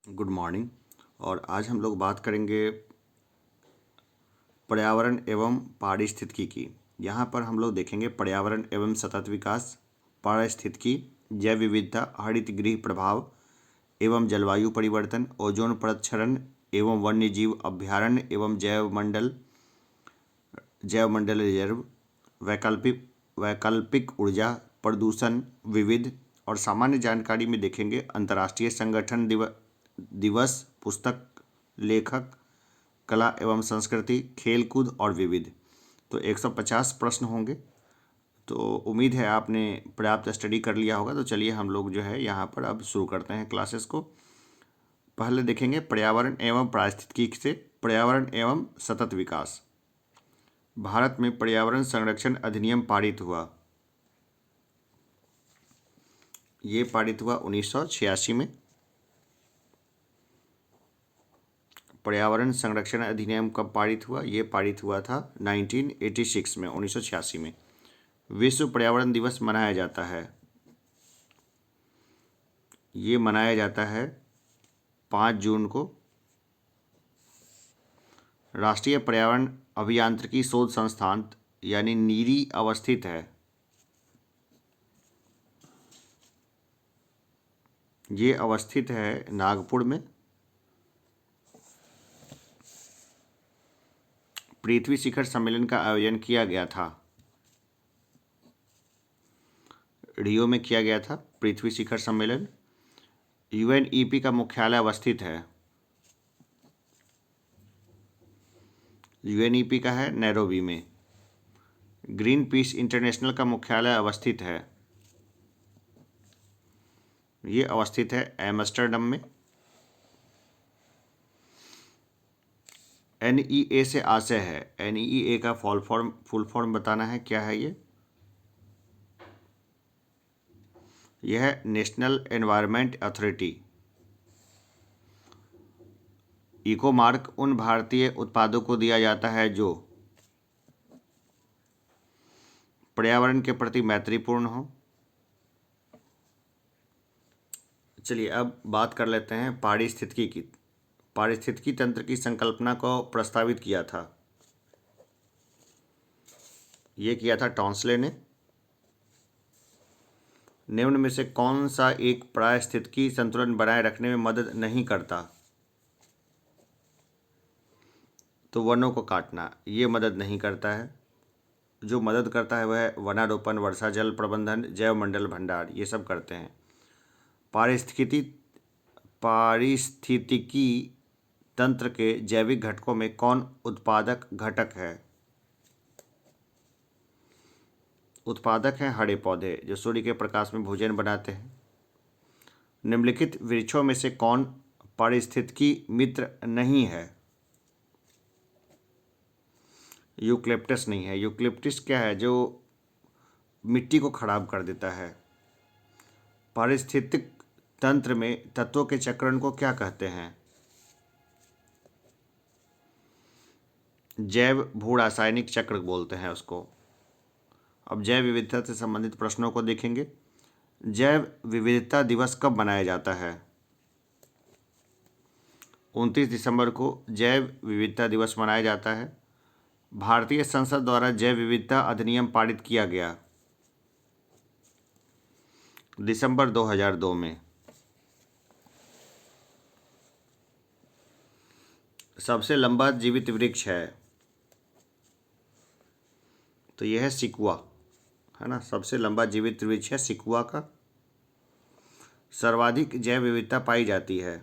Good morning. और आज हम लोग बात करेंगे पर्यावरण एवं पारिस्थितिकी की। यहाँ पर हम लोग देखेंगे पर्यावरण एवं सतत विकास, पारिस्थितिकी, जैव विविधता, हरित गृह प्रभाव एवं जलवायु परिवर्तन, ओजोन परत क्षरण एवं वन्य जीव अभ्यारण्य एवं जैवमंडल रिजर्व, वैकल्पिक ऊर्जा, प्रदूषण, विविध। और सामान्य जानकारी में देखेंगे अंतर्राष्ट्रीय संगठन दिवस, पुस्तक, लेखक, कला एवं संस्कृति, खेलकूद और विविध। तो 150 प्रश्न होंगे। तो उम्मीद है आपने पर्याप्त स्टडी कर लिया होगा। तो चलिए हम लोग जो है यहाँ पर अब शुरू करते हैं क्लासेस को। पहले देखेंगे पर्यावरण एवं पारिस्थितिकी से पर्यावरण एवं सतत विकास। भारत में पर्यावरण संरक्षण अधिनियम पारित हुआ। ये पारित हुआ 1986 में। पर्यावरण संरक्षण अधिनियम कब पारित हुआ? ये पारित हुआ था 1986 में, 1986 में। विश्व पर्यावरण दिवस मनाया जाता है। ये मनाया जाता है 5 जून को। राष्ट्रीय पर्यावरण अभियांत्रिकी शोध संस्थान यानी नीरी अवस्थित है। ये अवस्थित है नागपुर में। पृथ्वी शिखर सम्मेलन का आयोजन किया गया था। रियो में किया गया था पृथ्वी शिखर सम्मेलन। यूएनईपी का मुख्यालय अवस्थित है। यूएनईपी का है नैरोबी में। ग्रीन पीस इंटरनेशनल का मुख्यालय अवस्थित है। ये अवस्थित है एम्स्टर्डम में। एनईए से आशय है। एनईए का फुल फॉर्म बताना है, क्या है ये? यह है national environment authority. Eco mark उन भारतीय उत्पादों को दिया जाता है जो पर्यावरण के प्रति मैत्रीपूर्ण हो। चलिए अब बात कर लेते हैं पारिस्थितिकी की। पारिस्थितिकी तंत्र की संकल्पना को प्रस्तावित किया था। ये किया था टॉन्सले ने। निम्न में से कौन सा एक पारिस्थितिकी संतुलन बनाए रखने में मदद नहीं करता? तो वनों को काटना ये मदद नहीं करता है। जो मदद करता है वह है वनारोपण, वर्षा जल प्रबंधन, जैव मंडल भंडार, ये सब करते हैं। पारिस्थितिकी तंत्र के जैविक घटकों में कौन उत्पादक घटक है? उत्पादक हैं हरे पौधे जो सूर्य के प्रकाश में भोजन बनाते हैं। निम्नलिखित वृक्षों में से कौन पारिस्थितिकी मित्र नहीं है? यूक्लिप्टस नहीं है। यूक्लिप्टस क्या है? जो मिट्टी को खराब कर देता है। पारिस्थितिक तंत्र में तत्वों के चक्रण को क्या कहते हैं? जैव भू रासायनिक चक्र बोलते हैं उसको। अब जैव विविधता से संबंधित प्रश्नों को देखेंगे। जैव विविधता दिवस कब मनाया जाता है? 29 दिसंबर को जैव विविधता दिवस मनाया जाता है। भारतीय संसद द्वारा जैव विविधता अधिनियम पारित किया गया दिसंबर 2002 में। सबसे लंबा जीवित वृक्ष है तो यह है सिकुआ, है ना। सबसे लंबा जीवित वृक्ष है सिकुआ का। सर्वाधिक जैव विविधता पाई जाती है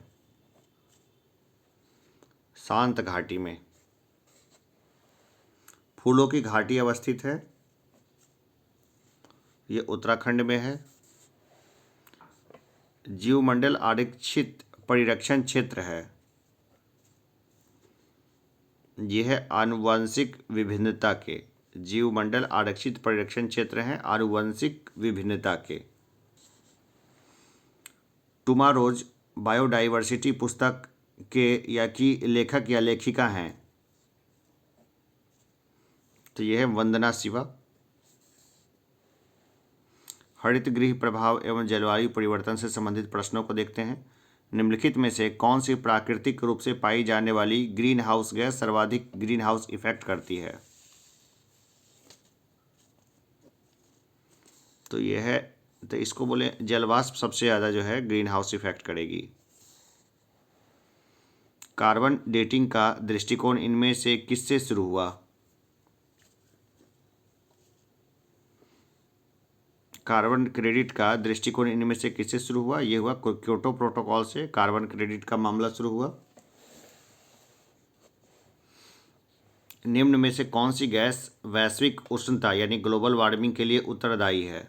शांत घाटी में। फूलों की घाटी अवस्थित है, ये उत्तराखंड में है। जीवमंडल आरक्षित परिरक्षण क्षेत्र है, यह है आनुवंशिक विभिन्नता के। जीवमंडल आरक्षित परिरक्षण क्षेत्र हैं आनुवंशिक विभिन्नता के। टुमारोज बायोडाइवर्सिटी पुस्तक के या की लेखक या लेखिका हैं? तो यह है वंदना शिवा। हरित गृह प्रभाव एवं जलवायु परिवर्तन से संबंधित प्रश्नों को देखते हैं। निम्नलिखित में से कौन सी प्राकृतिक रूप से पाई जाने वाली ग्रीन हाउस गैस सर्वाधिक ग्रीन हाउस इफेक्ट करती है? तो यह है, तो इसको बोले जलवाष्प सबसे ज़्यादा जो है ग्रीन हाउस इफेक्ट करेगी। कार्बन डेटिंग का दृष्टिकोण इनमें से किससे शुरू हुआ? कार्बन क्रेडिट का दृष्टिकोण इनमें से किससे शुरू हुआ? यह हुआ क्योटो प्रोटोकॉल से कार्बन क्रेडिट का मामला शुरू हुआ। निम्न में से कौन सी गैस वैश्विक उष्णता यानी ग्लोबल वार्मिंग के लिए उत्तरदायी है?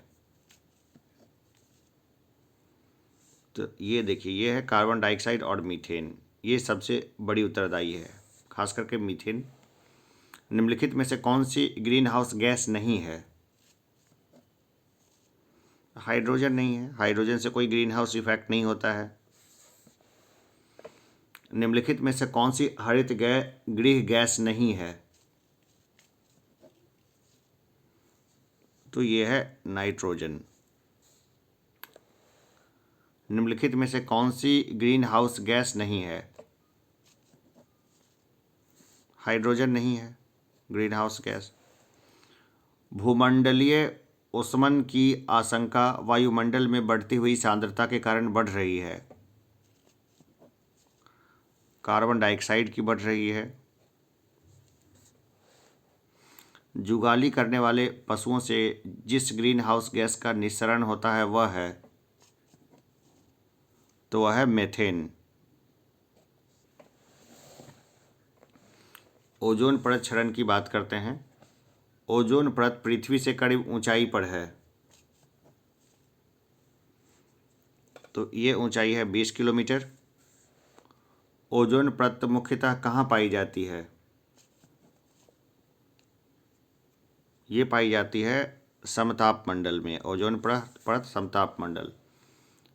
तो ये देखिए, ये है कार्बन डाइऑक्साइड और मीथेन, ये सबसे बड़ी उत्तरदायी है, खास करके मीथेन। निम्नलिखित में से कौन सी ग्रीन हाउस गैस नहीं है? हाइड्रोजन नहीं है, हाइड्रोजन से कोई ग्रीन हाउस इफेक्ट नहीं होता है। निम्नलिखित में से कौन सी हरित गृह गैस नहीं है? तो ये है नाइट्रोजन। निम्नलिखित में से कौन सी ग्रीन हाउस गैस नहीं है? हाइड्रोजन नहीं है ग्रीन हाउस गैस। भूमंडलीय ऊष्मन की आशंका वायुमंडल में बढ़ती हुई सांद्रता के कारण बढ़ रही है। कार्बन डाइऑक्साइड की बढ़ रही है। जुगाली करने वाले पशुओं से जिस ग्रीन हाउस गैस का निस्सरण होता है वह है, तो वह है मेथेन। ओजोन परत क्षरण की बात करते हैं। ओजोन परत पृथ्वी से करीब ऊंचाई पर है, तो ये ऊंचाई है 20 किलोमीटर। ओजोन परत मुख्यतः कहाँ पाई जाती है? ये पाई जाती है समताप मंडल में। ओजोन परत समताप मंडल।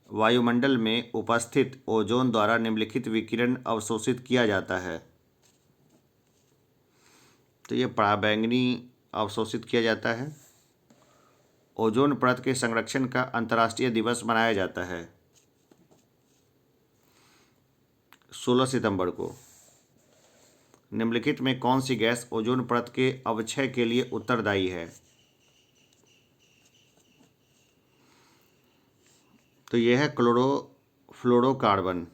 वायुमंडल में उपस्थित ओजोन द्वारा निम्नलिखित विकिरण अवशोषित किया जाता है। तो ये पराबैंगनी अवशोषित किया जाता है। ओजोन परत के संरक्षण का अंतर्राष्ट्रीय दिवस मनाया जाता है 16 सितंबर को। निम्नलिखित में कौन सी गैस ओजोन परत के अवक्षय के लिए उत्तरदायी है? तो यह है क्लोरोफ्लोरोकार्बन।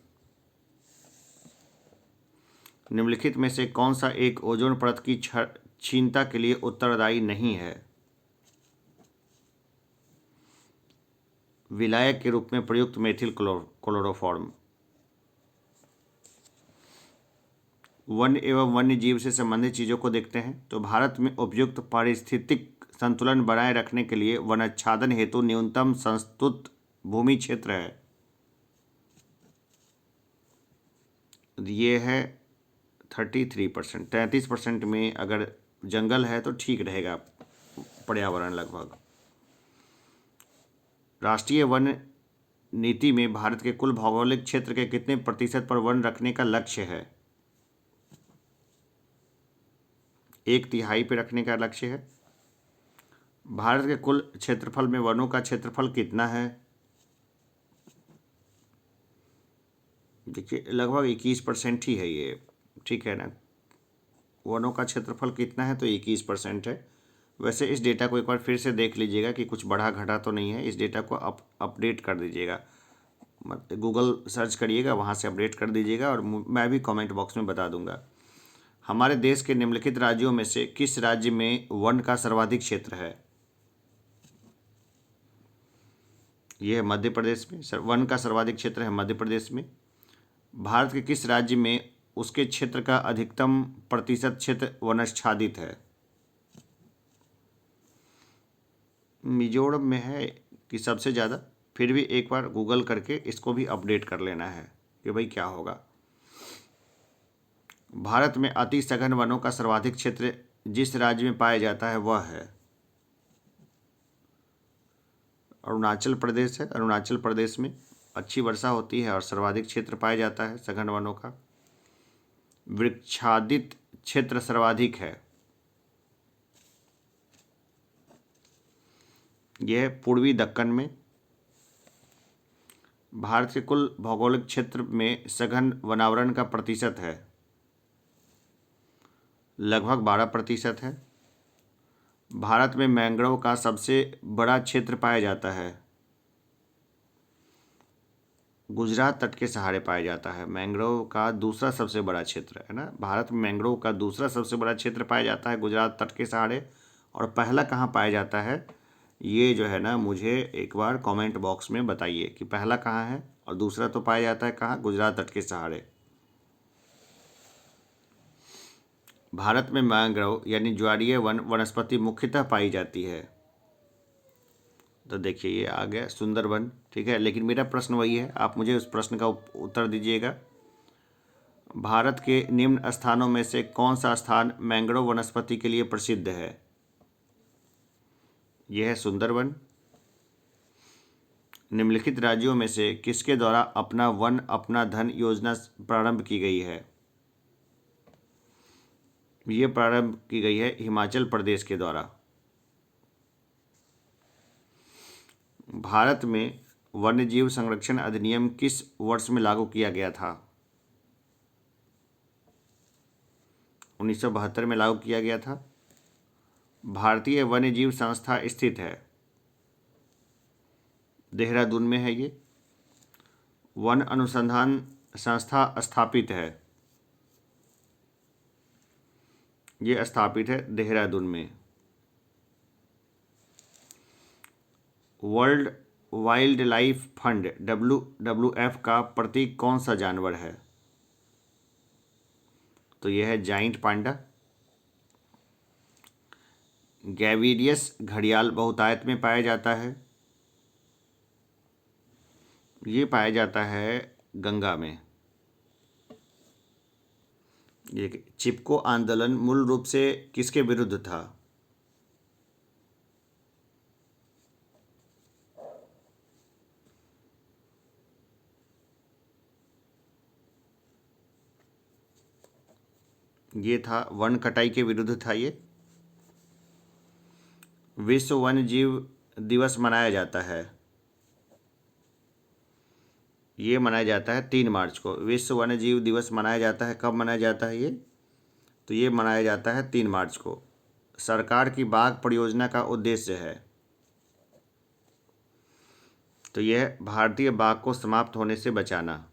निम्नलिखित में से कौन सा एक ओजोन परत की क्षीणता के लिए उत्तरदायी नहीं है? विलायक के रूप में प्रयुक्त मेथिल क्लोरोफॉर्म। वन्य एवं वन्य जीव से संबंधित चीज़ों को देखते हैं। तो भारत में उपयुक्त पारिस्थितिक संतुलन बनाए रखने के लिए वनाच्छादन हेतु न्यूनतम संस्तुत भूमि क्षेत्र है, ये है 33%। 33% में अगर जंगल है तो ठीक रहेगा पर्यावरण लगभग। राष्ट्रीय वन नीति में भारत के कुल भौगोलिक क्षेत्र के कितने प्रतिशत पर वन रखने का लक्ष्य है? 1/3 पे रखने का लक्ष्य है। भारत के कुल क्षेत्रफल में वनों का क्षेत्रफल कितना है? देखिए लगभग 21% ही है ये, ठीक है ना। वनों का क्षेत्रफल कितना है? तो 21% है। वैसे इस डेटा को एक बार फिर से देख लीजिएगा कि कुछ बढ़ा घटा तो नहीं है। इस डेटा को अपडेट कर दीजिएगा, गूगल सर्च करिएगा, वहाँ से अपडेट कर दीजिएगा और मैं भी कमेंट बॉक्स में बता दूंगा। हमारे देश के निम्नलिखित राज्यों में से किस राज्य में वन का सर्वाधिक क्षेत्र है? यह है मध्य प्रदेश में। वन का सर्वाधिक क्षेत्र है मध्य प्रदेश में। भारत के किस राज्य में उसके क्षेत्र का अधिकतम प्रतिशत क्षेत्र वनाच्छादित है? मिजोरम में है कि सबसे ज़्यादा। फिर भी एक बार गूगल करके इसको भी अपडेट कर लेना है कि भाई क्या होगा। भारत में अति सघन वनों का सर्वाधिक क्षेत्र जिस राज्य में पाया जाता है वह है अरुणाचल प्रदेश है। अरुणाचल प्रदेश में अच्छी वर्षा होती है और सर्वाधिक क्षेत्र पाया जाता है सघन वनों का। वृक्षादित क्षेत्र सर्वाधिक है, यह पूर्वी दक्कन में। भारत के कुल भौगोलिक क्षेत्र में सघन वनावरण का प्रतिशत है? लगभग 12% है। भारत में मैंग्रोव का सबसे बड़ा क्षेत्र पाया जाता है? गुजरात तट के सहारे पाया जाता है। मैंग्रोव का दूसरा सबसे बड़ा क्षेत्र है ना, भारत में मैंग्रोव का दूसरा सबसे बड़ा क्षेत्र पाया जाता है गुजरात तट के सहारे। और पहला कहाँ पाया जाता है, ये जो है ना, मुझे एक बार कमेंट बॉक्स में बताइए कि पहला कहाँ है और दूसरा तो पाया जाता है कहाँ, गुजरात तट के सहारे। भारत में मैंग्रोव यानी ज्वारीय वन वनस्पति मुख्यतः पाई जाती है। तो देखिए ये आ गया सुंदरवन, ठीक है। लेकिन मेरा प्रश्न वही है, आप मुझे उस प्रश्न का उत्तर दीजिएगा। भारत के निम्न स्थानों में से कौन सा स्थान मैंग्रोव वनस्पति के लिए प्रसिद्ध है? यह है सुंदरवन। निम्नलिखित राज्यों में से किसके द्वारा अपना वन अपना धन योजना प्रारंभ की गई है? ये प्रारंभ की गई है हिमाचल प्रदेश के द्वारा। भारत में वन्यजीव संरक्षण अधिनियम किस वर्ष में लागू किया गया था? 1972 में लागू किया गया था। भारतीय वन्यजीव संस्था स्थित है? देहरादून में है ये। वन अनुसंधान संस्था स्थापित है? ये स्थापित है देहरादून में। World wild life fund WWF का प्रतीक कौन सा जानवर है? तो यह है जाइंट पांडा। गैविडियस घड़ियाल बहुतायत में पाया जाता है? ये पाया जाता है गंगा में। ये चिपको आंदोलन मूल रूप से किसके विरुद्ध था? ये था वन कटाई के विरुद्ध था ये। विश्व वन्य जीव दिवस मनाया जाता है? ये मनाया जाता है 3 मार्च को। विश्व वन्य जीव दिवस मनाया जाता है, कब मनाया जाता है ये? तो ये मनाया जाता है 3 मार्च को। सरकार की बाघ परियोजना का उद्देश्य है? तो यह भारतीय बाघ को समाप्त होने से बचाना।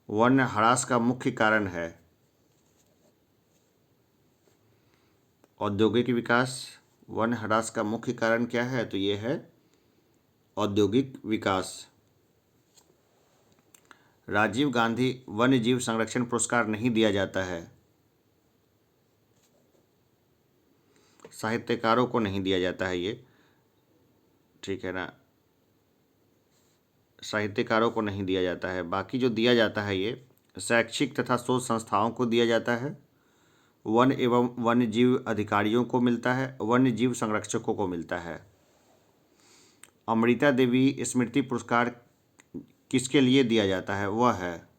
वन ह्रास का मुख्य कारण है? औद्योगिक विकास। वन ह्रास का मुख्य कारण क्या है? तो ये है औद्योगिक विकास। राजीव गांधी वन्य जीव संरक्षण पुरस्कार नहीं दिया जाता है? साहित्यकारों को नहीं दिया जाता है ये, ठीक है ना, साहित्यकारों को नहीं दिया जाता है। बाकी जो दिया जाता है ये शैक्षिक तथा शोध संस्थाओं को दिया जाता है, वन एवं वन्य जीव अधिकारियों को मिलता है, वन्य जीव संरक्षकों को मिलता है। अमृता देवी स्मृति पुरस्कार किसके लिए दिया जाता है? वह है,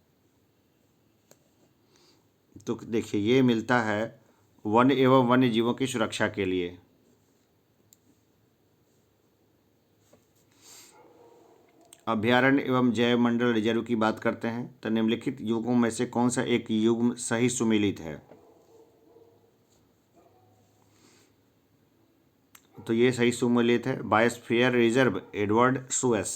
तो देखिए ये मिलता है वन एवं वन्य जीवों की सुरक्षा के लिए। अभ्यारण्य एवं जैव मंडल रिजर्व की बात करते हैं तो निम्नलिखित युग्मों में से कौन सा एक युग्म सही सुमेलित है? तो ये सही सुमेलित है biosphere reserve Edward Suez.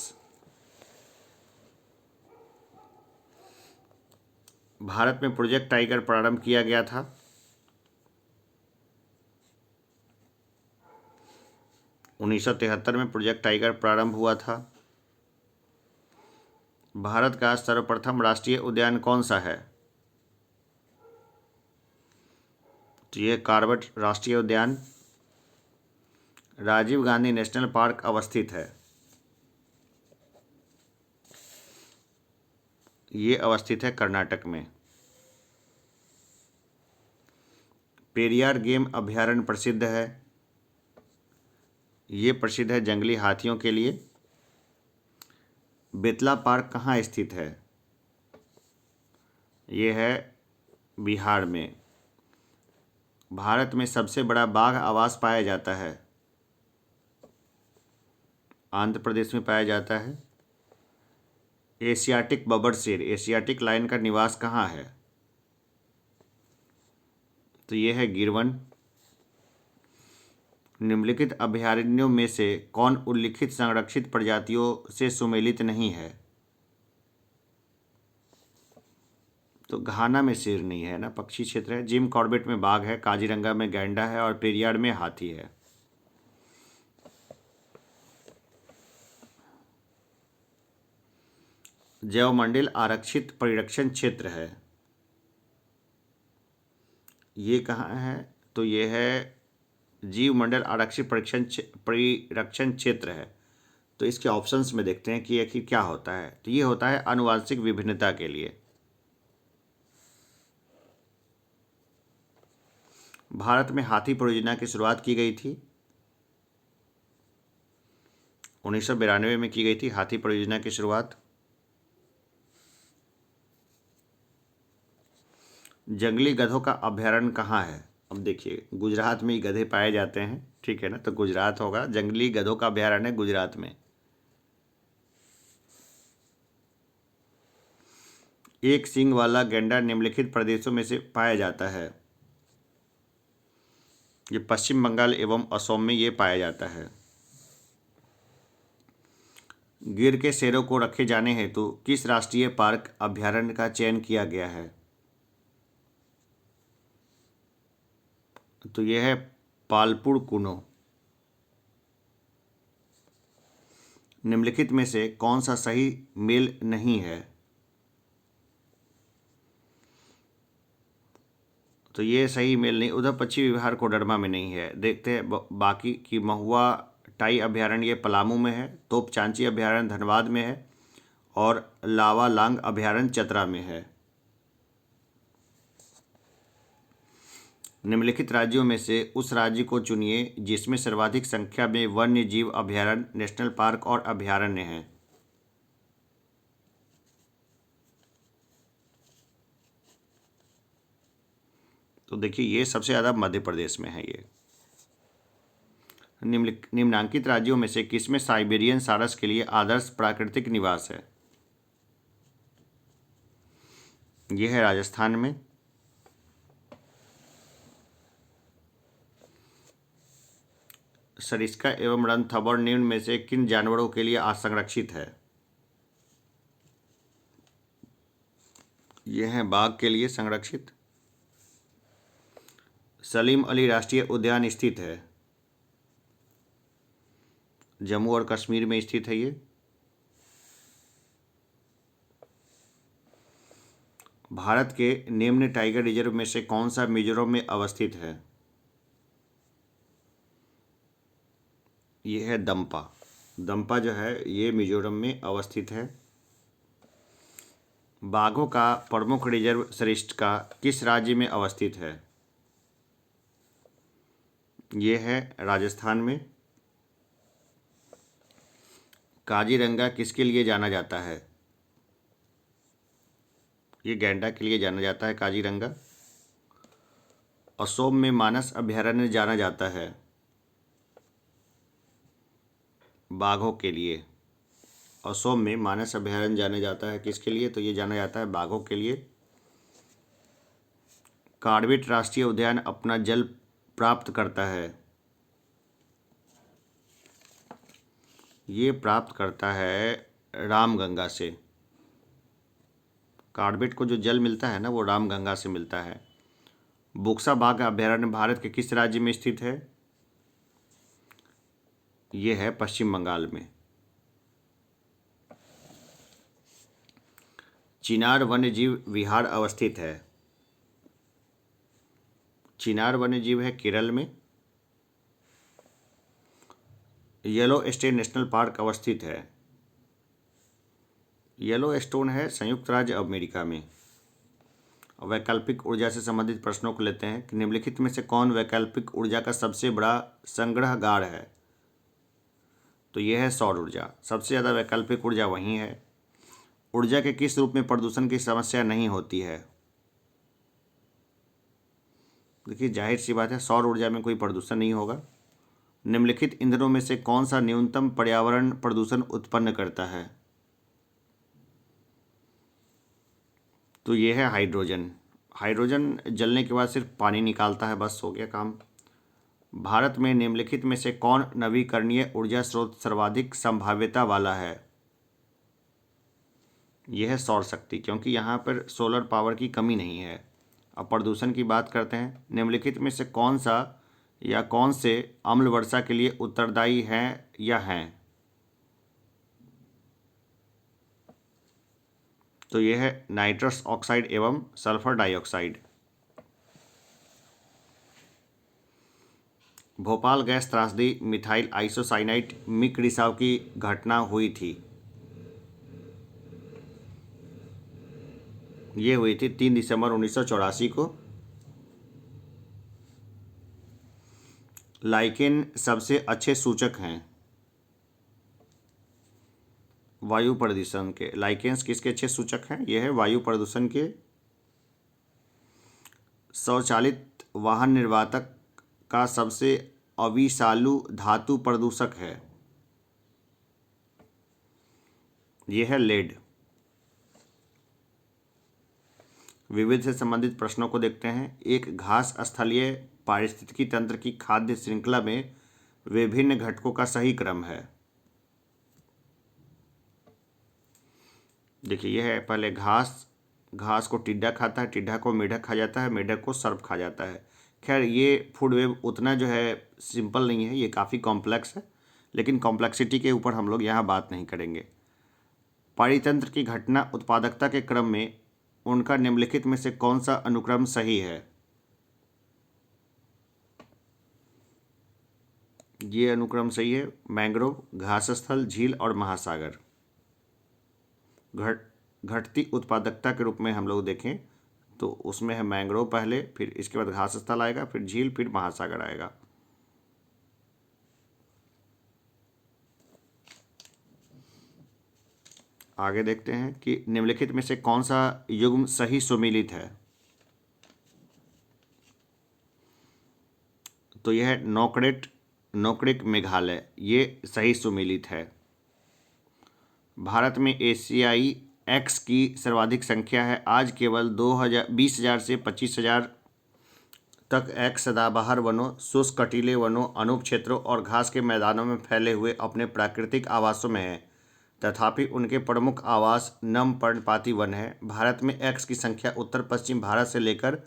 Bharat में प्रोजेक्ट टाइगर प्रारंभ किया गया था? 1973 में प्रोजेक्ट टाइगर प्रारंभ हुआ था। भारत का सर्वप्रथम राष्ट्रीय उद्यान कौन सा है? तो ये कॉर्बेट राष्ट्रीय उद्यान। राजीव गांधी नेशनल पार्क अवस्थित है? ये अवस्थित है कर्नाटक में। पेरियार गेम अभ्यारण्य प्रसिद्ध है? ये प्रसिद्ध है जंगली हाथियों के लिए। बेतला पार्क कहाँ स्थित है? ये है बिहार में। भारत में सबसे बड़ा बाघ आवास पाया जाता है? आंध्र प्रदेश में पाया जाता है। एशियाटिक बबर शेर, एशियाटिक लायन का निवास कहाँ है? तो ये है गिरवन। निम्नलिखित अभयारण्यों में से कौन उल्लिखित संरक्षित प्रजातियों से सुमेलित नहीं है? तो घाना में शेर नहीं है ना, पक्षी क्षेत्र है। जिम कॉर्बेट में बाघ है, काजीरंगा में गैंडा है और पेरियार में हाथी है। जैवमंडल आरक्षित परिरक्षण क्षेत्र है, ये कहाँ है? तो ये है जीवमंडल आरक्षित परिरक्षण क्षेत्र है। तो इसके ऑप्शंस में देखते हैं कि आखिर क्या होता है। तो ये होता है आनुवांशिक विभिन्नता के लिए। भारत में हाथी परियोजना की शुरुआत की गई थी 1992 में की गई थी हाथी परियोजना की शुरुआत। जंगली गधों का अभयारण्य कहाँ है? अब देखिए, गुजरात में ही गधे पाए जाते हैं, ठीक है ना, तो गुजरात होगा। जंगली गधों का अभयारण्य गुजरात में। एक सींग वाला गैंडा निम्नलिखित प्रदेशों में से पाया जाता है? ये पश्चिम बंगाल एवं असम में ये पाया जाता है। गिर के शेरों को रखे जाने हेतु किस राष्ट्रीय पार्क अभयारण्य का चयन किया गया है? तो यह है पालपुर कुनो। निम्नलिखित में से कौन सा सही मेल नहीं है? तो ये सही मेल नहीं, उधर पश्चिमी विहार कोडरमा में नहीं है। देखते हैं बाकी की महुआ टाई अभयारण्य ये पलामू में है, तोपचांची अभयारण्य धनबाद में है और लावा लांग अभयारण्य चतरा में है। निम्नलिखित राज्यों में से उस राज्य को चुनिए जिसमें सर्वाधिक संख्या में वन्य जीव अभयारण्य, नेशनल पार्क और अभयारण्य हैं। तो देखिए, ये सबसे ज़्यादा मध्य प्रदेश में है। ये निम्नांकित राज्यों में से किसमें साइबेरियन सारस के लिए आदर्श प्राकृतिक निवास है? यह है राजस्थान में। सरिस्का एवं रणथंभौर निम्न में से किन जानवरों के लिए असंरक्षित है? यह है बाघ के लिए संरक्षित। सलीम अली राष्ट्रीय उद्यान स्थित है? जम्मू और कश्मीर में स्थित है ये। भारत के निम्न टाइगर रिजर्व में से कौन सा मिजोरम में अवस्थित है? ये है दंपा। दंपा जो है ये मिजोरम में अवस्थित है। बाघों का प्रमुख रिजर्व सरिस्का किस राज्य में अवस्थित है? ये है राजस्थान में। काजीरंगा किसके लिए जाना जाता है? ये गैंडा के लिए जाना जाता है काजीरंगा। असोम में मानस अभयारण्य जाना जाता है बाघों के लिए। असोम में मानस अभयारण्य जाना जाता है किसके लिए? तो ये जाना जाता है बाघों के लिए। कार्बेट राष्ट्रीय उद्यान अपना जल प्राप्त करता है? ये प्राप्त करता है रामगंगा से। कार्बेट को जो जल मिलता है ना, वो रामगंगा से मिलता है। बुक्सा बाघ अभयारण्य भारत के किस राज्य में स्थित है? ये है पश्चिम बंगाल में। चिनार वन्यजीव विहार अवस्थित है? चिनार वन्यजीव है केरल में। येलो स्टोन नेशनल पार्क अवस्थित है? येलो स्टोन है संयुक्त राज्य अमेरिका में। वैकल्पिक ऊर्जा से संबंधित प्रश्नों को लेते हैं कि निम्नलिखित में से कौन वैकल्पिक ऊर्जा का सबसे बड़ा संग्रहगार है? तो यह है सौर ऊर्जा। सबसे ज़्यादा वैकल्पिक ऊर्जा वहीं है। ऊर्जा के किस रूप में प्रदूषण की समस्या नहीं होती है? देखिए, जाहिर सी बात है, सौर ऊर्जा में कोई प्रदूषण नहीं होगा। निम्नलिखित ईंधनों में से कौन सा न्यूनतम पर्यावरण प्रदूषण उत्पन्न करता है? तो ये है हाइड्रोजन। हाइड्रोजन जलने के बाद सिर्फ पानी निकालता है, बस हो गया काम। भारत में निम्नलिखित में से कौन नवीकरणीय ऊर्जा स्रोत सर्वाधिक संभाव्यता वाला है? यह है सौर शक्ति, क्योंकि यहाँ पर सोलर पावर की कमी नहीं है। अब प्रदूषण की बात करते हैं। निम्नलिखित में से कौन सा या कौन से अम्ल वर्षा के लिए उत्तरदायी हैं या हैं? तो यह है नाइट्रस ऑक्साइड एवं सल्फर डाइऑक्साइड। भोपाल गैस त्रासदी मिथाइल आइसोसाइनाइट मिक रिसाव की घटना हुई थी। ये हुई थी 3 दिसंबर 1984 को। लाइकेन सबसे अच्छे सूचक हैं वायु प्रदूषण के। लाइकेन्स किसके अच्छे सूचक हैं? यह है वायु प्रदूषण के। स्वचालित वाहन निर्वातक का सबसे अविषालु धातु प्रदूषक है। यह है लेड। विविध से संबंधित प्रश्नों को देखते हैं। एक घास स्थलीय पारिस्थितिकी तंत्र की खाद्य श्रृंखला में विभिन्न घटकों का सही क्रम है। देखिए, यह है पहले घास। घास को टिड्डा खाता है, टिड्डा को मेढक खा जाता है, मेढक को सर्प खा जाता है। खैर, ये फूड वेब उतना जो है सिंपल नहीं है, ये काफ़ी कॉम्प्लेक्स है, लेकिन कॉम्प्लेक्सिटी के ऊपर हम लोग यहाँ बात नहीं करेंगे। पारितंत्र की घटना उत्पादकता के क्रम में उनका निम्नलिखित में से कौन सा अनुक्रम सही है? ये अनुक्रम सही है। मैंग्रोव, घास स्थल, झील और महासागर। घटती उत्पादकता के रूप में हम लोग देखें तो उसमें है मैंग्रोव पहले, फिर इसके बाद घास स्थल आएगा, फिर झील, फिर महासागर आएगा। आगे देखते हैं कि निम्नलिखित में से कौन सा युग्म सही सुमेलित है। तो यह है नोकरेक मेघालय, ये सही सुमेलित है। भारत में एशियाई एक्स की सर्वाधिक संख्या है। आज केवल 20,000 से 25,000 तक एक्स सदाबहार वनों, शुष्क कटीले वनों, अनूप क्षेत्रों और घास के मैदानों में फैले हुए अपने प्राकृतिक आवासों में हैं। तथापि उनके प्रमुख आवास नम पर्णपाती वन है। भारत में एक्स की संख्या उत्तर पश्चिम भारत से लेकर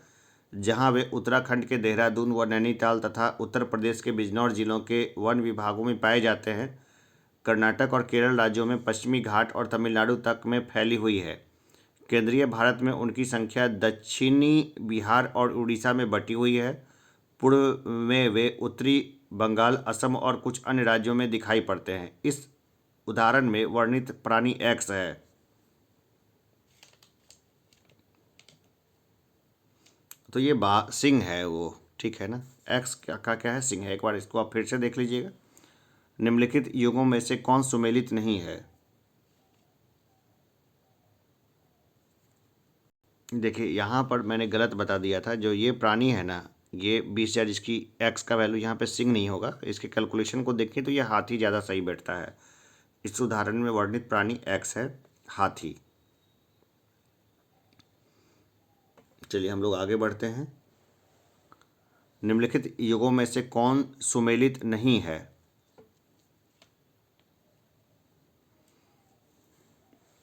जहां वे उत्तराखंड के देहरादून व नैनीताल तथा उत्तर प्रदेश के बिजनौर जिलों के वन विभागों में पाए जाते हैं, कर्नाटक और केरल राज्यों में पश्चिमी घाट और तमिलनाडु तक में फैली हुई है। केंद्रीय भारत में उनकी संख्या दक्षिणी बिहार और उड़ीसा में बटी हुई है। पूर्व में वे उत्तरी बंगाल, असम और कुछ अन्य राज्यों में दिखाई पड़ते हैं। इस उदाहरण में वर्णित प्राणी एक्स है। तो ये सिंह है वो, ठीक है ना। एक्स का क्या है? सिंह है। एक बार इसको आप फिर से देख लीजिएगा। निम्नलिखित युगों में से कौन सुमेलित नहीं है? देखिए, यहाँ पर मैंने गलत बता दिया था। जो ये प्राणी है ना, ये 20,000, जिसकी एक्स का वैल्यू यहाँ पे सिंह नहीं होगा। इसके कैलकुलेशन को देखें तो ये हाथी ज़्यादा सही बैठता है। इस उदाहरण में वर्णित प्राणी एक्स है, हाथी। चलिए हम लोग आगे बढ़ते हैं। निम्नलिखित युगों में से कौन सुमेलित नहीं है?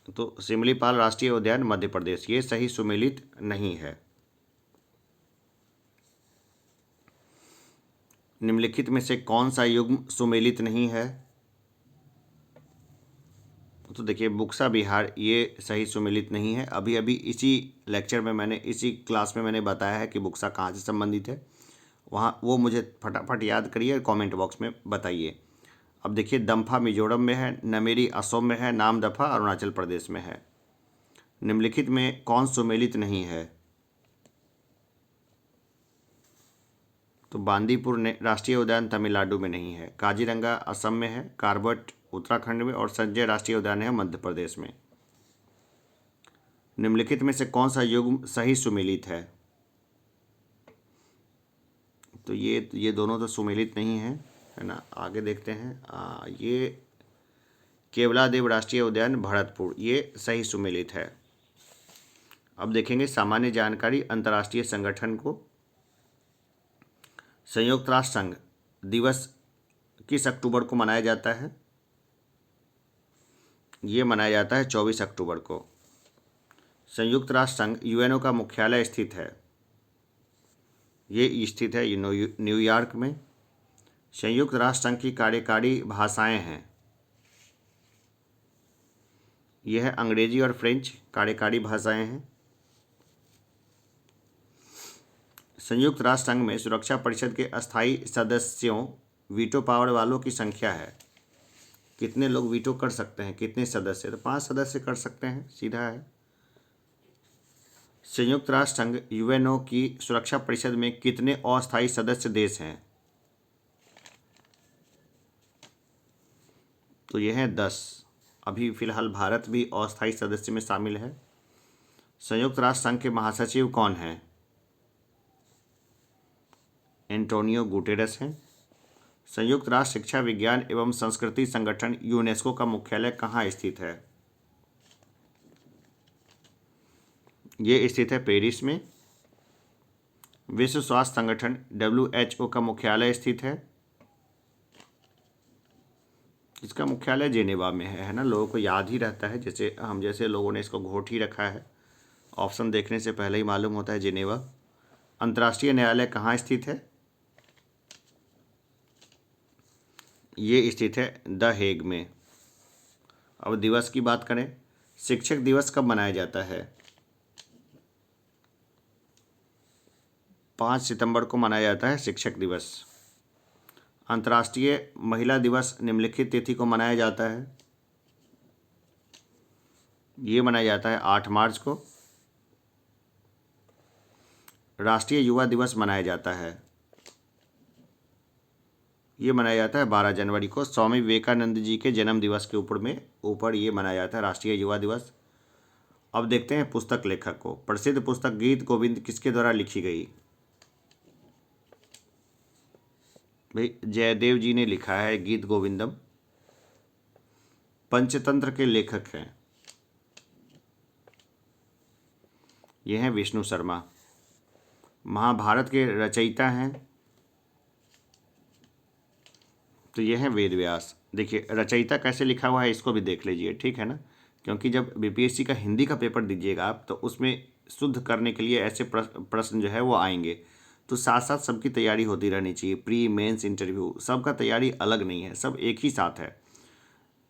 तो सिमलीपाल राष्ट्रीय उद्यान मध्य प्रदेश, ये सही सुमेलित नहीं है। निम्नलिखित में से कौन सा युग्म सुमेलित नहीं है? तो देखिए, बुक्सा बिहार, ये सही सुमेलित नहीं है। अभी अभी इसी लेक्चर में मैंने, इसी क्लास में मैंने बताया है कि बुक्सा कहाँ से संबंधित है। वहाँ वो मुझे फटाफट याद करिए, कमेंट बॉक्स में बताइए। अब देखिए, दम्फा मिजोरम में है, नमेरी असम में है, नामदफा अरुणाचल प्रदेश में है। निम्नलिखित में कौन सुमेलित नहीं है? तो बांदीपुर राष्ट्रीय उद्यान तमिलनाडु में नहीं है, काजीरंगा असम में है, कार्बट उत्तराखंड में और संजय राष्ट्रीय उद्यान है मध्य प्रदेश में। निम्नलिखित में से कौन सा युग्म सही सुमेलित है? तो ये दोनों तो सुमेलित नहीं है। है ना। आगे देखते हैं, ये केवलादेव राष्ट्रीय उद्यान भरतपुर, ये सही सुमेलित है। अब देखेंगे सामान्य जानकारी अंतर्राष्ट्रीय संगठन को। संयुक्त राष्ट्र संघ दिवस किस अक्टूबर को मनाया जाता है? ये मनाया जाता है 24 अक्टूबर को। संयुक्त राष्ट्र संघ यूएनओ का मुख्यालय स्थित है, ये स्थित है न्यूयॉर्क में। संयुक्त राष्ट्र संघ की कार्यकारी भाषाएं हैं, यह है अंग्रेजी और फ्रेंच कार्यकारी भाषाएं हैं। संयुक्त राष्ट्र संघ में सुरक्षा परिषद के अस्थायी सदस्यों, वीटो पावर वालों की संख्या है। कितने लोग वीटो कर सकते हैं, कितने सदस्य? तो 5 सदस्य कर सकते हैं, सीधा है। संयुक्त राष्ट्र संघ यूएनओ की सुरक्षा परिषद में कितने अस्थायी सदस्य देश हैं? तो यह है 10। अभी फिलहाल भारत भी अस्थायी सदस्य में शामिल है। संयुक्त राष्ट्र संघ के महासचिव कौन हैं? एंटोनियो गुटेरस हैं। संयुक्त राष्ट्र शिक्षा विज्ञान एवं संस्कृति संगठन यूनेस्को का मुख्यालय कहाँ स्थित है? ये स्थित है पेरिस में। विश्व स्वास्थ्य संगठन WHO का मुख्यालय स्थित है, इसका मुख्यालय जेनेवा में है ना। लोगों को याद ही रहता है, जैसे हम जैसे लोगों ने इसको घोट ही रखा है, ऑप्शन देखने से पहले ही मालूम होता है, जेनेवा। अंतर्राष्ट्रीय न्यायालय कहाँ स्थित है? ये स्थित है द हेग में। अब दिवस की बात करें, शिक्षक दिवस कब मनाया जाता है? 5 सितंबर को मनाया जाता है शिक्षक दिवस। अंतर्राष्ट्रीय महिला दिवस निम्नलिखित तिथि को मनाया जाता है? ये मनाया जाता है 8 मार्च को। राष्ट्रीय युवा दिवस मनाया जाता है, ये मनाया जाता है 12 जनवरी को। स्वामी विवेकानंद जी के जन्म दिवस के ऊपर ये मनाया जाता है राष्ट्रीय युवा दिवस। अब देखते हैं पुस्तक लेखक को। प्रसिद्ध पुस्तक गीत गोविंद किसके द्वारा लिखी गई? भाई जयदेव जी ने लिखा है गीत गोविंदम। पंचतंत्र के लेखक हैं, ये हैं विष्णु शर्मा। महाभारत के रचयिता हैं, तो ये है वेद व्यास। देखिए रचयिता कैसे लिखा हुआ है इसको भी देख लीजिए, ठीक है ना, क्योंकि जब बीपीएससी का हिंदी का पेपर दीजिएगा आप, तो उसमें शुद्ध करने के लिए ऐसे प्रश्न जो है वो आएंगे। तो साथ साथ सबकी तैयारी होती रहनी चाहिए, प्री मेंस इंटरव्यू सबका तैयारी अलग नहीं है, सब एक ही साथ है।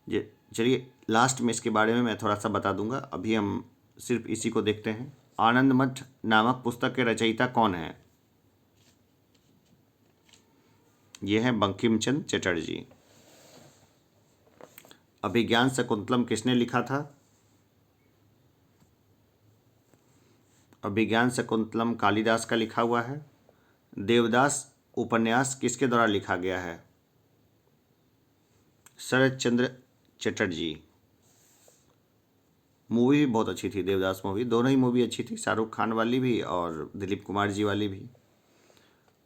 ये चलिए लास्ट में इसके बारे में मैं थोड़ा सा बता दूंगा, अभी हम सिर्फ इसी को देखते हैं। आनंद मठ नामक पुस्तक के रचयिता कौन है? ये है बंकिम चंद्र चटर्जी। अभिज्ञान शकुंतलम किसने लिखा था? अभिज्ञान शकुंतलम कालिदास का लिखा हुआ है। देवदास उपन्यास किसके द्वारा लिखा गया है? शरद चंद्र चटर्जी। मूवी भी बहुत अच्छी थी, देवदास मूवी, दोनों ही मूवी अच्छी थी, शाहरुख खान वाली भी और दिलीप कुमार जी वाली भी।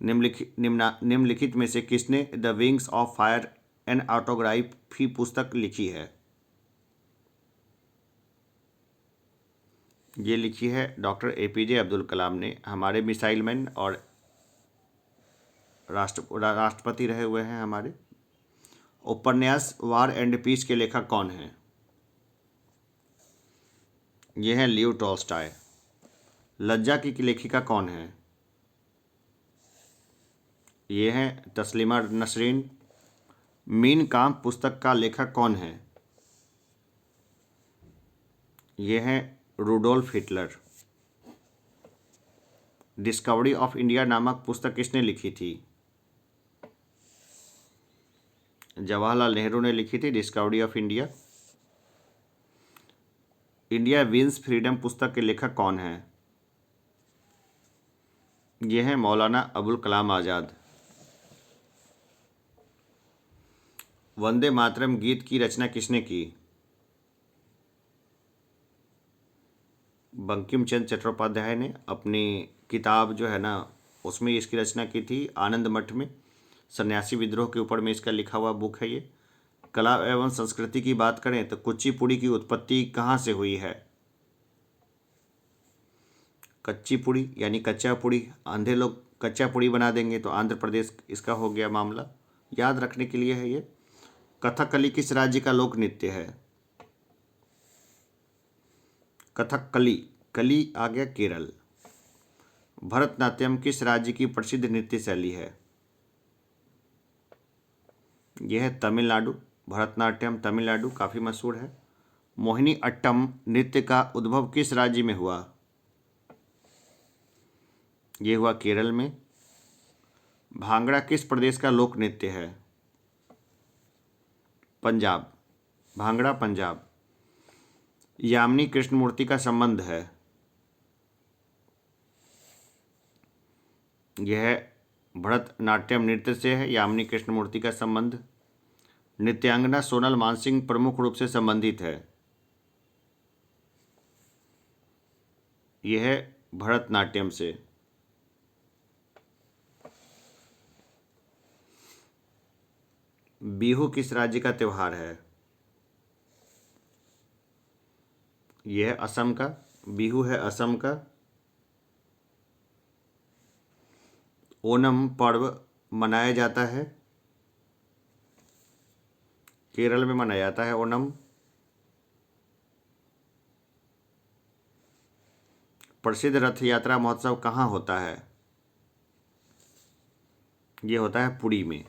निम्नलिखित में से किसने the wings of fire an autography पुस्तक लिखी है? ये लिखी है डॉक्टर APJ अब्दुल कलाम ने, हमारे मिसाइल मैन और राष्ट्रपति रहे हुए हैं हमारे। उपन्यास वार एंड पीस के लेखक कौन हैं? ये हैं लियो टॉल्स्टॉय। लज्जा की लेखिका कौन है? ये हैं तस्लीमा नसरीन। मीन काम्फ पुस्तक का लेखक कौन है? ये हैं Rudolf Hitler. Discovery of India नामक पुस्तक किसने लिखी थी? जवाहरलाल नेहरू ने लिखी थी discovery of India. India wins freedom पुस्तक के लेखक कौन हैं? ये हैं मौलाना अबुल कलाम आज़ाद। वंदे मातरम गीत की रचना किसने की? बंकिम चंद्र चट्टोपाध्याय ने अपनी किताब जो है ना उसमें इसकी रचना की थी, आनंद मठ में। सन्यासी विद्रोह के ऊपर में इसका लिखा हुआ बुक है ये। कला एवं संस्कृति की बात करें तो कुचिपुड़ी की उत्पत्ति कहाँ से हुई है? कच्ची पुड़ी यानी कच्चा पुड़ी, आंधे लोग कच्चा पुड़ी बना देंगे तो आंध्र प्रदेश इसका हो गया मामला। याद रखने के लिए है ये। कथकली किस राज्य का लोक नृत्य है? कथकली, कली आ गया केरल। भरतनाट्यम किस राज्य की प्रसिद्ध नृत्य शैली है? यह है तमिलनाडु। भरतनाट्यम तमिलनाडु काफ़ी मशहूर है। मोहिनी अट्टम नृत्य का उद्भव किस राज्य में हुआ? ये हुआ केरल में। भांगड़ा किस प्रदेश का लोक नृत्य है? पंजाब। भांगड़ा पंजाब। यामिनी कृष्णमूर्ति का संबंध है? यह भरतनाट्यम नृत्य से है यामिनी कृष्णमूर्ति का संबंध। नृत्यांगना सोनल मानसिंह प्रमुख रूप से संबंधित है? यह है भरतनाट्यम से। बिहू किस राज्य का त्यौहार है? यह है असम का। बिहू है असम का। ओणम पर्व मनाया जाता है? केरल में मनाया जाता है ओणम। प्रसिद्ध रथ यात्रा महोत्सव कहाँ होता है? ये होता है पुरी में।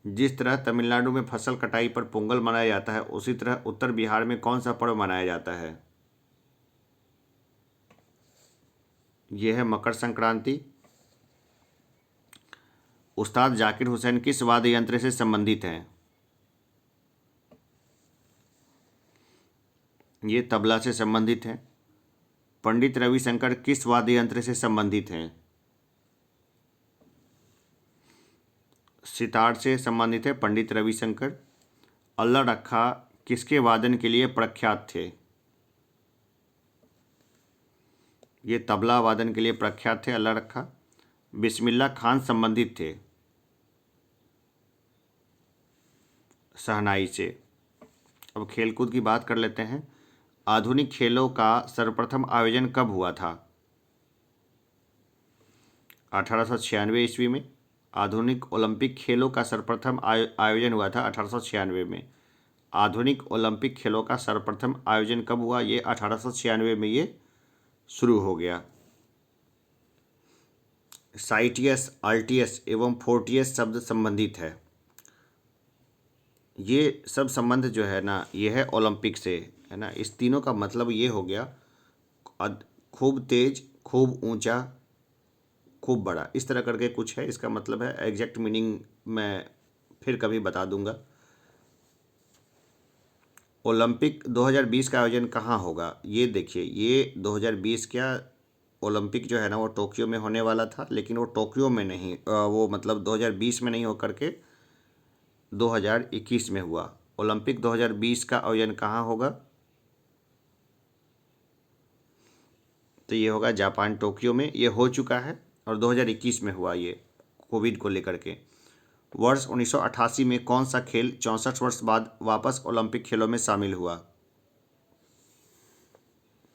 जिस तरह तमिलनाडु में फसल कटाई पर पोंगल मनाया जाता है उसी तरह उत्तर बिहार में कौन सा पर्व मनाया जाता है? यह है मकर संक्रांति। उस्ताद जाकिर हुसैन किस वाद्य यंत्र से संबंधित हैं? ये तबला से संबंधित हैं। पंडित रविशंकर किस वाद्य यंत्र से संबंधित हैं? सितार से संबंधित है पंडित रविशंकर। अल्लाह रखा किसके वादन के लिए प्रख्यात थे? ये तबला वादन के लिए प्रख्यात थे अल्लाह रखा। बिस्मिल्लाह खान संबंधित थे? शहनाई से। अब खेलकूद की बात कर लेते हैं। आधुनिक खेलों का सर्वप्रथम आयोजन कब हुआ था? 1896 ईस्वी में। आधुनिक ओलंपिक खेलों का सर्वप्रथम आयोजन हुआ था 1896 में। आधुनिक ओलंपिक खेलों का सर्वप्रथम आयोजन कब हुआ? ये 1896 में ये शुरू हो गया। साइटियस, अल्टियस एवं फोर्टियस शब्द संबंधित है? ये सब संबंध जो है ना ये है ओलंपिक से, है ना। इस तीनों का मतलब ये हो गया खूब तेज, खूब ऊंचा, खूब बड़ा, इस तरह करके कुछ है। इसका मतलब है एग्जैक्ट मीनिंग मैं फिर कभी बता दूंगा। ओलंपिक 2020 का आयोजन कहाँ होगा? ये देखिए, ये 2020 क्या ओलंपिक जो है ना वो टोक्यो में होने वाला था, लेकिन वो टोक्यो में नहीं, वो मतलब 2020 में नहीं होकर के 2021 में हुआ। ओलंपिक 2020 का आयोजन कहाँ होगा? तो ये होगा जापान टोक्यो में। ये हो चुका है और 2021 में हुआ ये कोविड को लेकर के। वर्ष 1988 में कौन सा खेल 64 वर्ष बाद वापस ओलंपिक खेलों में शामिल हुआ?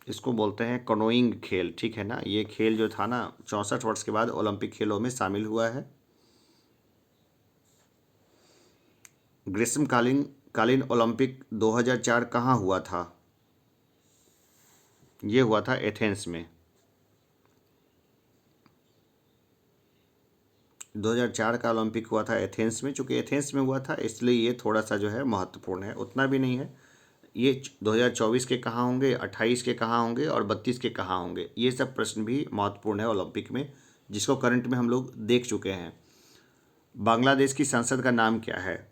इसको बोलते हैं कनोइंग खेल, ठीक है ना। ये खेल जो था ना 64 वर्ष के बाद ओलंपिक खेलों में शामिल हुआ है। ग्रीष्मकालीन कालीन ओलंपिक 2004 कहाँ हुआ था? ये हुआ था एथेंस में। 2004 का ओलंपिक हुआ था एथेंस में। चूँकि एथेंस में हुआ था इसलिए ये थोड़ा सा जो है महत्वपूर्ण है, उतना भी नहीं है। ये 2024 के कहाँ होंगे, 28 के कहाँ होंगे और 32 के कहाँ होंगे, ये सब प्रश्न भी महत्वपूर्ण है ओलंपिक में, जिसको करंट में हम लोग देख चुके हैं। बांग्लादेश की संसद का नाम क्या है?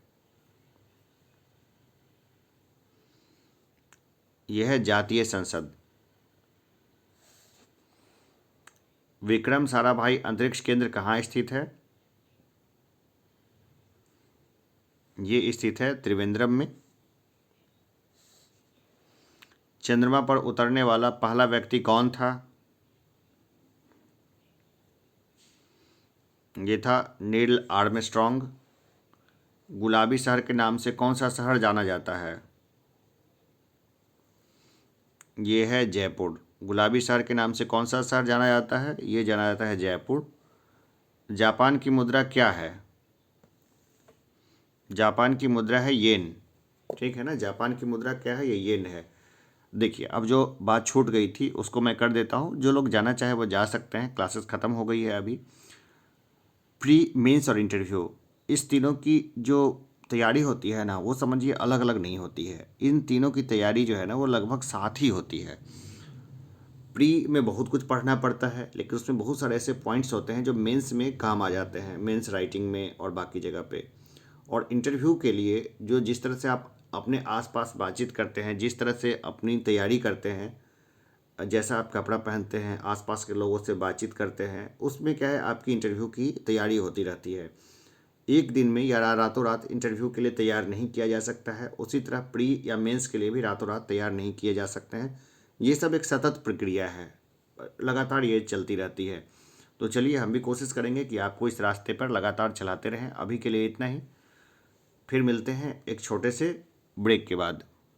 यह है जातीय संसद। विक्रम साराभाई अंतरिक्ष केंद्र कहाँ स्थित है? ये स्थित है त्रिवेंद्रम में। चंद्रमा पर उतरने वाला पहला व्यक्ति कौन था? ये था नील आर्मस्ट्रॉन्ग। गुलाबी शहर के नाम से कौन सा शहर जाना जाता है? ये है जयपुर। गुलाबी शहर के नाम से कौन सा शहर जाना जाता है? ये जाना जाता है जयपुर। जापान की मुद्रा क्या है? जापान की मुद्रा है येन। ठीक है ना, जापान की मुद्रा क्या है? ये येन है। देखिए, अब जो बात छूट गई थी उसको मैं कर देता हूँ। जो लोग जाना चाहे वो जा सकते हैं, क्लासेस ख़त्म हो गई है अभी। प्री मेंस और इंटरव्यू, इस तीनों की जो तैयारी होती है ना, वो समझिए अलग अलग नहीं होती है। इन तीनों की तैयारी जो है ना, वो लगभग साथ ही होती है। प्री में बहुत कुछ पढ़ना पड़ता है, लेकिन उसमें बहुत सारे ऐसे पॉइंट्स होते हैं जो मेंस में काम आ जाते हैं, मेंस राइटिंग में और बाकी जगह पे। और इंटरव्यू के लिए जो जिस तरह से आप अपने आसपास बातचीत करते हैं, जिस तरह से अपनी तैयारी करते हैं, जैसा आप कपड़ा पहनते हैं, आसपास के लोगों से बातचीत करते हैं, उसमें क्या है, आपकी इंटरव्यू की तैयारी होती रहती है। एक दिन में या रातों रात इंटरव्यू के लिए तैयार नहीं किया जा सकता है। उसी तरह प्री या मेंस के लिए भी रातों रात तैयार नहीं किए जा सकते हैं। ये सब एक सतत प्रक्रिया है, लगातार ये चलती रहती है। तो चलिए, हम भी कोशिश करेंगे कि आपको इस रास्ते पर लगातार चलाते रहें। अभी के लिए इतना ही, फिर मिलते हैं एक छोटे से ब्रेक के बाद।